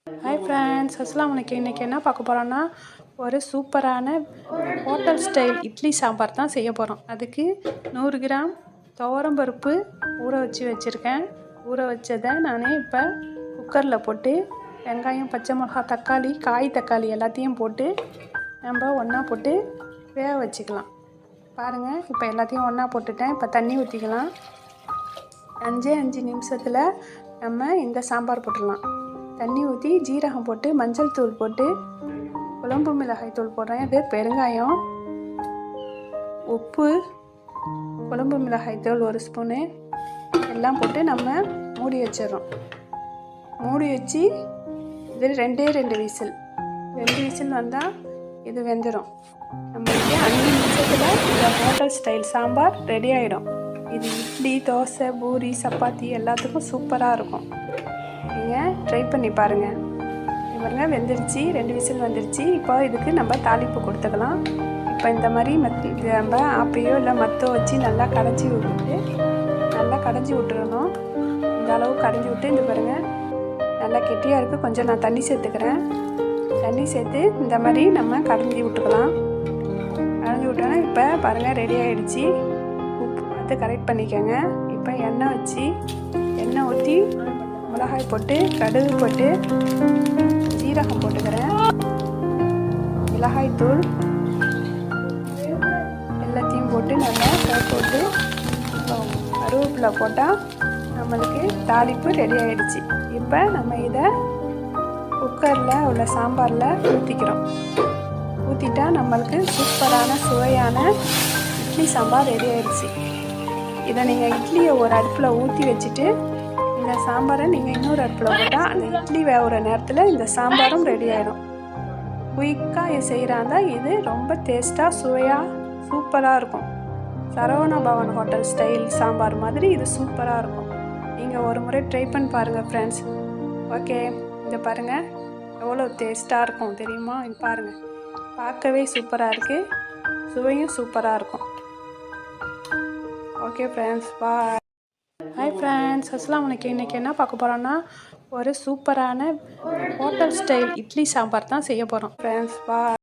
Hi friends, அஸ்ஸலாமு அலைக்கும். இன்றைக்கி என்ன பார்க்க போகிறோன்னா, ஒரு சூப்பரான ஹோட்டல் ஸ்டைல் இட்லி சாம்பார் தான் செய்ய போகிறோம். அதுக்கு 100 கிராம் துவரம்பருப்பு ஊற வச்சுருக்கேன். ஊற வச்சதை நான் இப்போ குக்கரில் போட்டு வெங்காயம், பச்சை மிளகா, தக்காளி, தக்காளி எல்லாத்தையும் போட்டு நம்ம ஒன்றா போட்டு வேக வச்சுக்கலாம். பாருங்கள், இப்போ எல்லாத்தையும் ஒன்றா போட்டுட்டேன். இப்போ தண்ணி ஊற்றிக்கலாம். 5 நிமிஷத்தில் நம்ம இந்த சாம்பார் போட்டுடலாம். தண்ணி ஊற்றி ஜீரகம் போட்டு, மஞ்சள் தூள் போட்டு, குழம்பு மிளகாய் தூள் போடுறேன். இது பெருங்காயம், உப்பு, குழம்பு மிளகாய் தூள் 1 ஸ்பூனு எல்லாம் போட்டு நம்ம மூடி வச்சிடறோம். மூடி வச்சு இது 2 விசில் 2 விசில் வந்தால் இது வெந்துடும். நம்மளுக்கு 5 நிமிஷத்தில் இந்த ஹோட்டல் ஸ்டைல் சாம்பார் ரெடி ஆகிடும். இது இட்லி, தோசை, பூரி, சப்பாத்தி எல்லாத்துக்கும் சூப்பராக இருக்கும். நீங்கள் ட்ரை பண்ணி பாருங்கள். பாருங்கள், வெந்துருச்சு. 2 விசில் வந்துருச்சு. இப்போ இதுக்கு நம்ம தாளிப்பு கொடுத்துக்கலாம். இப்போ இந்த மாதிரி இது நம்ம ஆப்பையோ இல்லை மத்தோ வச்சு நல்லா கடைஞ்சி விட்டுறணும். இந்த அளவு கடைஞ்சி விட்டு, இந்த பாருங்கள் நல்லா கெட்டியாக இருக்குது. கொஞ்சம் நான் தண்ணி சேர்த்துக்கிறேன். தண்ணி சேர்த்து இந்த மாதிரி நம்ம கடைஞ்சி விட்டுக்கலாம். கடைஞ்சி விட்டோன்னா இப்போ பாருங்கள் ரெடி ஆகிடுச்சு. உப்பு பார்த்து கரெக்ட் பண்ணிக்கோங்க. இப்போ எண்ணெய் ஊற்றி மிளகாய் போட்டு, கடுகு போட்டு, ஜீரகம் போட்டுக்கிறேன், மிளகாய் தூள் எல்லாத்தையும் போட்டு நல்லா ஃப்ரை போட்டு கருவேப்பிலை போட்டால் நம்மளுக்கு தாளிப்பு ரெடி ஆகிடுச்சு. இப்போ நம்ம இதை குக்கரில் உள்ள சாம்பாரில் ஊற்றிட்டா நம்மளுக்கு சூப்பரான சுவையான இட்லி சாம்பார் ரெடி ஆகிடுச்சு. இதை நீங்கள் இட்லியை ஒரு அடுப்பில் ஊற்றி வச்சுட்டு இந்த சாம்பாரை நீங்கள் இன்னொரு அடுப்பில் போட்டால் அந்த இட்லி வேகிற நேரத்தில் இந்த சாம்பாரும் ரெடி ஆகிடும். குயிக்காக செய்கிறாங்க. இது ரொம்ப டேஸ்ட்டாக, சுவையாக, சூப்பராக இருக்கும். சரவண பவன் ஹோட்டல் ஸ்டைல் சாம்பார் மாதிரி இது சூப்பராக இருக்கும். நீங்கள் ஒரு முறை ட்ரை பண்ணி பாருங்கள் ஃப்ரெண்ட்ஸ். ஓகே, இதை பாருங்கள் எவ்வளோ டேஸ்ட்டாக இருக்கும் தெரியுமா? இது பாருங்கள், பார்க்கவே சூப்பராக இருக்குது, சுவையும் சூப்பராக இருக்கும். ஓகே ஃப்ரெண்ட்ஸ், பாய். ஹாய் ஃப்ரெண்ட்ஸ், அஸ்ஸலாமு அலைக்கும். இன்றைக்கி என்ன பார்க்க போகிறோன்னா, ஒரு சூப்பரான ஹோட்டல் ஸ்டைல் இட்லி சாம்பார் தான் செய்ய போகிறோம் ஃப்ரெண்ட்ஸ். பாய்.